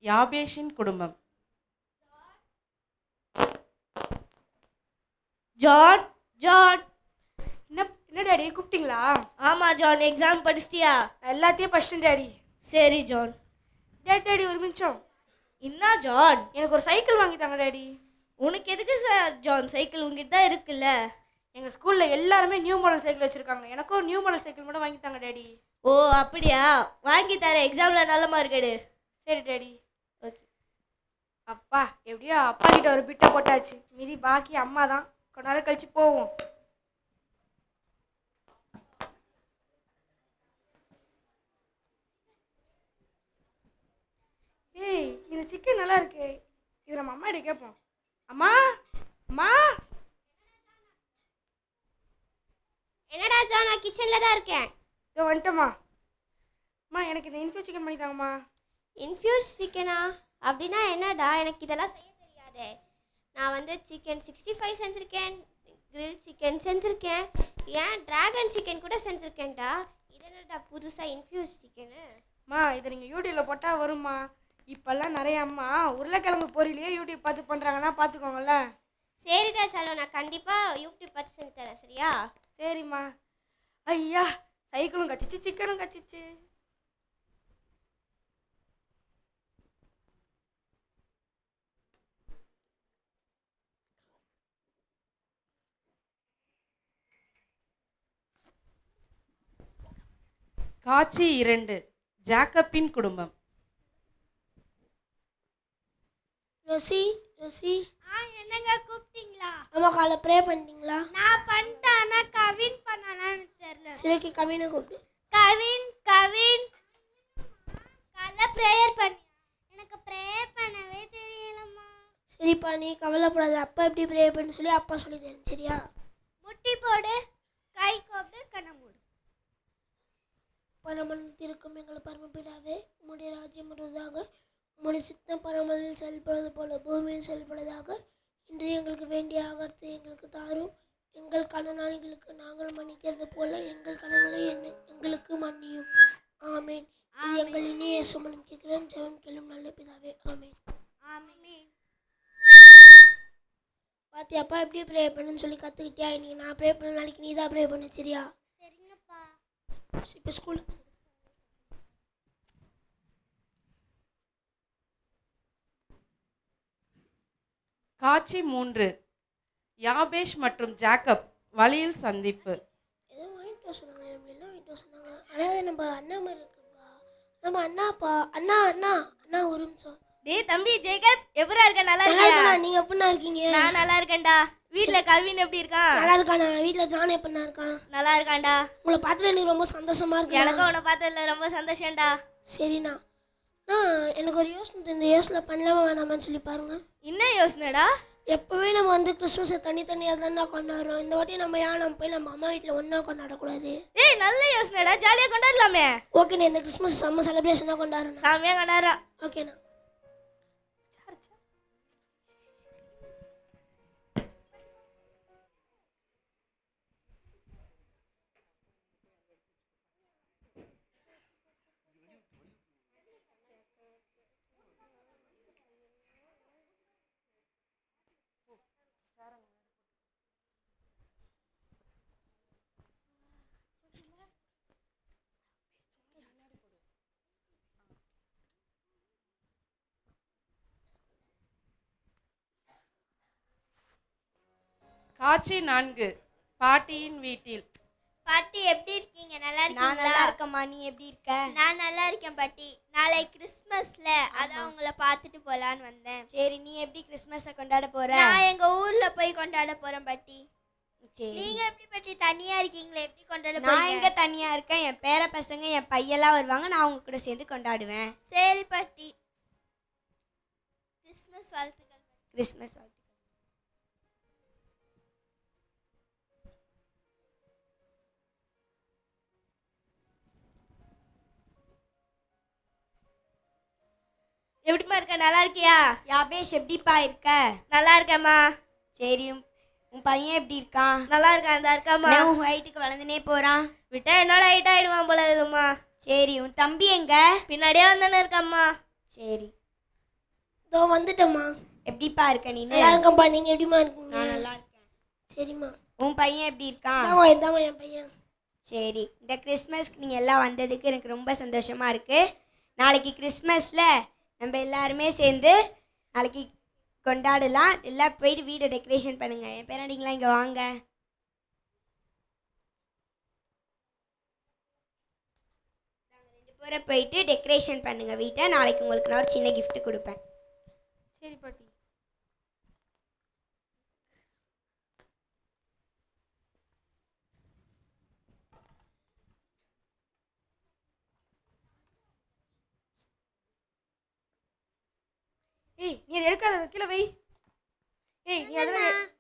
யாபேஷின் குடும்பம். John John என்ன என்ன டாடி கூப்பிட்டீங்களா? ஆமாம் ஜான், எக்ஸாம் படிச்சிட்டியா? எல்லாத்தையும் படிச்சிட்டேன் டாடி. சரி ஜான். டாடி ஒரு நிமிஷம். என்ன ஜான்? எனக்கு ஒரு சைக்கிள் வாங்கி தாங்க டாடி. உனக்கு எதுக்கு ஜான் சைக்கிள்? உங்ககிட்ட தான் இருக்குல்ல. எங்கள் ஸ்கூலில் எல்லாருமே நியூ மாடல் சைக்கிள் வச்சுருக்காங்க. எனக்கும் ஒரு நியூ மாடல் சைக்கிள் மட்டும் வாங்கி தாங்க டாடி. ஓ அப்படியா, வாங்கி தரேன். எக்ஸாமில் நல்ல மார்க் எடு. சரி டாடி. ஓகே. அப்பா எப்படியோ அப்பா கிட்ட ஒரு பிட்டை போட்டாச்சு. மீதி பாக்கி அம்மா தான். கொஞ்ச நேரம் கழிச்சு போவோம். ஏய், இந்த சிக்கன் நல்லா இருக்கு. இது நம்ம அம்மா கிட்ட கேட்போம். அம்மா அம்மா. என்னடா ஜான், நான் கிச்சனில் தான் இருக்கேன். இதோ வந்துட்டோம்மா. அம்மா எனக்கு இந்த இன்ஃபியூஸ் சிக்கன் பண்ணி தாங்கம்மா. இன்ஃப்யூஸ் சிக்கனா? அப்படின்னா என்னடா? எனக்கு இதெல்லாம் செய்ய தெரியாதே. நான் வந்து சிக்கன் 65 செஞ்சுருக்கேன், கிரில் சிக்கன் செஞ்சுருக்கேன், ஏன் டிராகன் சிக்கன் கூட செஞ்சுருக்கேன்டா. இது என்னடா புதுசாக இன்ஃப்யூஸ் சிக்கனு? அம்மா இதை நீங்கள் யூடியூப்பில் போட்டால் வரும்மா. இப்போல்லாம் நிறைய அம்மா உருளைக்கிழங்கு பொரியலையே யூடியூப் பார்த்து பண்ணுறாங்கன்னா பார்த்துக்கோங்கள. சரிடா சாலோ, நான் கண்டிப்பாக யூடியூப் பார்த்து செஞ்சு தரேன், சரியா? சரிம்மா. ஐயா, சைக்கிளும் கச்சிச்சு சிக்கனும் கச்சிச்சு. காட்சி 2. ஜாக்கப்பின் குடும்பம். ரோசி ரோசி, என்னங்க கூப்பிட்டீங்களா? அம்மா காலை ப்ரே பண்ணிட்டீங்களா? நான் பண்ணிட்டேன், ஆனால் கவின் பண்ணானான்னு தெரியல. சிறைக்கு கவினை கூப்பிட்டு. கவின் கவின் காலைல ப்ரேயர் பண்ணி. எனக்கு ப்ரேயர் பண்ணவே தெரியலம்மா. சரிப்பா, நீ கவலைப்படாத. அப்பா எப்படி ப்ரே பண்ணி சொல்லி அப்பா சொல்லி தரேன், சரியா? முட்டி போடு, கை கோப்பு, கண்ணை மூடு. பரமளத்தில் இருக்கும் எங்கள் பரமபிதாவே, உம்முடைய ராஜ்யம் வருவதாக, உம்முடைய சித்தம் பரமளத்தில் செயல்படுவது போல பூமியில் செயல்படுவதாக. இன்று எங்களுக்கு வேண்டிய ஆகாரத்தை எங்களுக்கு தாரும். எங்கள் கடனாளிகளுக்கு நாங்கள் மன்னிக்கிறது போல எங்கள் கடன்களை எங்களுக்கு மன்னியும். ஆமேன். இது எங்கள் இனிய இயேசு மூலம் கேட்கிறோம், ஜெபம் கேளும் நல்ல பிதாவே. ஆமேன். ஆமென். பாத்தி அப்பா எப்படி ப்ரே பண்ணுன்னு சொல்லி கற்றுக்கிட்டியா? இன்னைக்கு நான் ப்ரே பண்ண, நாளைக்கு நீ தான் ப்ரே பண்ணு, சரியா? சரிங்கப்பா. இப்போ ஸ்கூல். காட்சி 3. யாபேஷ் மற்றும் ஜாக்கப் வழியில் சந்திப்பு. ஏதோ வாங்கிட்டு வர சொன்னாங்க, எப்படிலாம் வாங்கிட்டு வர சொன்னாங்க. ஆனால் நம்ம அண்ணா மாதிரி இருக்குப்பா, நம்ம அண்ணாப்பா. அண்ணா அண்ணா அண்ணா, ஒரு நிமிஷம். டேய் தம்பி ஜேக்கப், எப்படா இருக்க? நல்லா நல்லா இருக்கியா? இருக்கா? நீங்கள் எப்படிண்ணா இருக்கீங்க? நான் நல்லா இருக்கேன்டா. வீட்டில் கவின் எப்படி இருக்கான்? நல்லா இருக்காண்ணா. வீட்டில் ஜான் எப்படிண்ணா இருக்கான்? நல்லா இருக்கான்டா. உங்களை பார்த்துட்டு எனக்கு ரொம்ப சந்தோஷமா இருக்கு. எனக்கும் உன்னை பார்த்ததுல ரொம்ப சந்தோஷம்டா. சரிண்ணா. எனக்கு ஒரு யோசனை, இந்த யோசனை பண்ணலாமா வேணாமான்னு சொல்லி பாருங்க. என்ன யோசனைடா? எப்போவே நம்ம வந்து கிறிஸ்மஸை தனித்தனியாக தானே கொண்டாடுறோம். இந்த வாட்டி நம்ம போய் நம்ம அம்மா வீட்டில் ஒன்றா கொண்டாடக்கூடாது? ஏய் நல்ல யோசனைடா, ஜாலியாக கொண்டாடலாமே. ஓகேண்ணா, இந்த கிறிஸ்மஸ் செம்ம செலிப்ரேஷனாக கொண்டாடுறேன். சாமியாக கொண்டாடுறான். ஓகேண்ணா. காட்சி 4. பாட்டியின் வீட்டில். பாட்டி எப்படி இருக்கீங்க? நல்லா நான் நல்லா இருக்கீங்களா? இருக்கம்மா, நீ எப்படி இருக்க? நான் நல்லா இருக்கேன் பாட்டி. நாளை கிறிஸ்மஸ்ல, அதான் உங்களை பார்த்துட்டு போலான்னு வந்தேன். சரி, நீ எப்படி கிறிஸ்மஸை கொண்டாட போற? நான் எங்க ஊர்ல போய் கொண்டாட போறேன் பாட்டி. சரி. நீங்க எப்படி பாட்டி தனியா இருக்கீங்களே, எப்படி கொண்டாட நான் போறீங்க? எங்க தனியா இருக்கேன், என் பேர பசங்க என் பையெல்லாம் வருவாங்க, நான் அவங்க கூட சேர்ந்து கொண்டாடுவேன். சரி பாட்டி. கிறிஸ்மஸ் வாழ்த்துக்கள். கிறிஸ்மஸ் வாழ்த்து. எப்படிமா இருக்க? நல்லா இருக்கியா? யாபேஷ் எப்படிப்பா இருக்க? நல்லா இருக்கேம்மா. சரி, உன் பையன் எப்படி இருக்கான்? நல்லா இருக்கான், இந்த இருக்காம்மா. உன் ஹைட்டுக்கு வளர்ந்துனே போறான். விட்டா என்னோட ஹைட் ஆயிடுவான் போல இதுமா. சரி, உன் தம்பி எங்க? பின்னாடியே வந்தானே இருக்காம்மா. சரி. இதோ வந்துட்டேம்மா. எப்படிப்பா இருக்க நீ? நல்லா இருக்கேன்ப்பா. நீங்கள் எப்படிம்மா இருக்கீங்க? நான் நல்லா இருக்கேன். சரிம்மா. உன் பையன் எப்படி இருக்கான்? இதாம்மா என் பையன். சரி, இந்த கிறிஸ்மஸ்க்கு நீங்கள் எல்லாம் வந்ததுக்கு எனக்கு ரொம்ப சந்தோஷமாக இருக்குது. நாளைக்கு கிறிஸ்மஸில் நம்ம எல்லாருமே சேர்ந்து நாளைக்கு கொண்டாடலாம். எல்லாம் போயிட்டு வீடை டெக்கரேஷன் பண்ணுங்கள். என் பேரண்டிங்களாம் இங்கே வாங்க. நாங்கள் 2 பேரும் போயிட்டு டெக்கரேஷன் பண்ணுங்கள் வீட்டை. நாளைக்கு உங்களுக்கு நான் ஒரு சின்ன gift கொடுப்பேன். சரி பாட்டி. ஏய் நீ அதை எடுக்காத, அதை கீழே வை. ஏய் நீ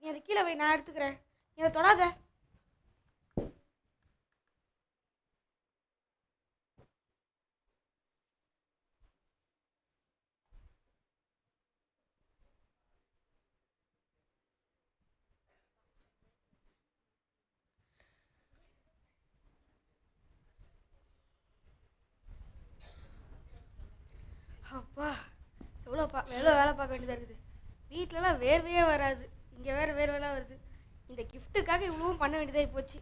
அதை கீழே வை, நான் எடுத்துக்கிறேன். நீ அதை தொடாத. அப்பா எவ்வளோ வேலை பார்க்க வேண்டியதாக இருக்குது. வீட்டிலலாம் வேர்வையே வராது, இங்கே வேறு வேர்வைலாம் வருது. இந்த கிஃப்ட்டுக்காக இவ்வளவும் பண்ண வேண்டியதாக போச்சு.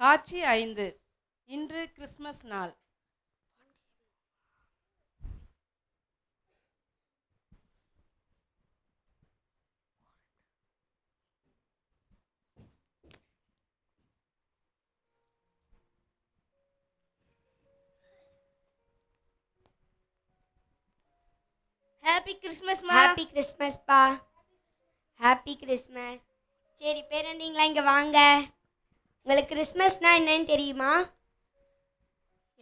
காட்சி 5. இன்று கிறிஸ்மஸ் நாள். ஹாப்பி கிறிஸ்மஸ்மா. ஹாப்பி கிறிஸ்மஸ்ப்பா. Happy Christmas. சரி பேரண்டிங்களா இங்கே வாங்க. உங்களுக்கு கிறிஸ்மஸ்னால் என்னன்னு தெரியுமா?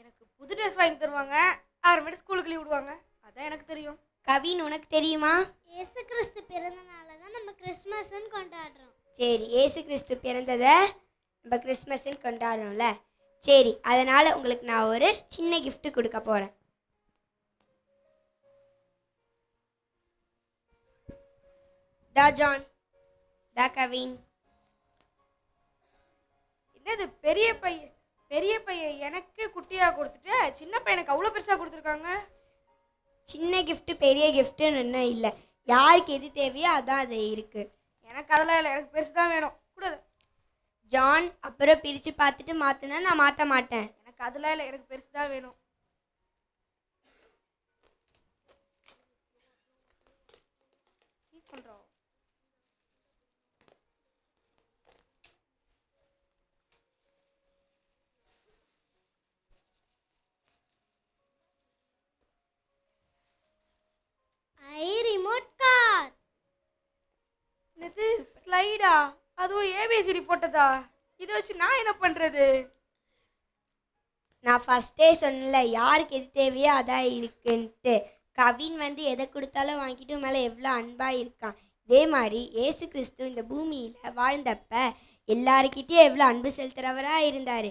எனக்கு புது ட்ரெஸ் வாங்கி தருவாங்க, அப்புறமேட்டு ஸ்கூலுக்கு லீவ் விடுவாங்க. அதான் எனக்கு தெரியும். கவின் உனக்கு தெரியுமா? இயேசு கிறிஸ்து பிறந்த நாளை தான் நம்ம கிறிஸ்மஸ்ன்னு கொண்டாடுறோம். சரி, இயேசு கிறிஸ்து பிறந்ததை நம்ம கிறிஸ்மஸ்ன்னு கொண்டாடுறோம்ல. சரி, அதனால் உங்களுக்கு நான் ஒரு சின்ன gift கொடுக்க போகிறேன். தா ஜான், தா கவின். என்னது பெரிய பையன் எனக்கு குட்டியாக கொடுத்துட்டு சின்ன பையனுக்கு அவ்வளோ பெருசாக கொடுத்துருக்காங்க. சின்ன gift பெரிய giftன்னு ஒன்றும் இல்லை. யாருக்கு எது தேவையோ அதான் அது இருக்குது. எனக்கு அதெல்லாம் இல்லை, எனக்கு பெருசு தான் வேணும். கூடாது. ஜான், அப்புறம் பிரித்து பார்த்துட்டு மாற்றினா நான் மாற்ற மாட்டேன். எனக்கு அதெல்லாம் இல்லை, எனக்கு பெருசு தான் வேணும். பண்ணுறோம். Remote car. என்னது ஸ்லைடா? அதுவும் ஏபிசிடி போட்டதா? இதை வச்சு நான் என்ன பண்ணுறது? நான் ஃபஸ்ட்டே சொன்னல யாருக்கு எது தேவையோ அதான் இருக்குன்ட்டு. கவின் வந்து எதை கொடுத்தாலும் வாங்கிட்டு மேலே எவ்வளோ அன்பாக இருக்கான். இதே மாதிரி ஏசு கிறிஸ்து இந்த பூமியில் வாழ்ந்தப்ப எல்லாருக்கிட்டேயும் எவ்வளோ அன்பு செலுத்துகிறவராக இருந்தார்.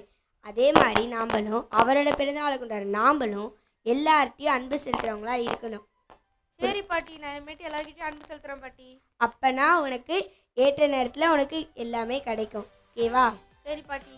அதே மாதிரி நாம்பளும் அவரோட பிறந்தநாளை கொண்டாடுற நாம்பளும் எல்லார்ட்டையும் அன்பு செலுத்துகிறவங்களா இருக்கணும். சரி பாட்டி, நான் இனிமேட்டு எல்லாருக்கிட்டையும் அன்பு செலுத்துகிறேன் பாட்டி. அப்போனா உனக்கு ஏற்ற நேரத்தில் உனக்கு எல்லாமே கிடைக்கும். ஓகேவா? சரி பாட்டி.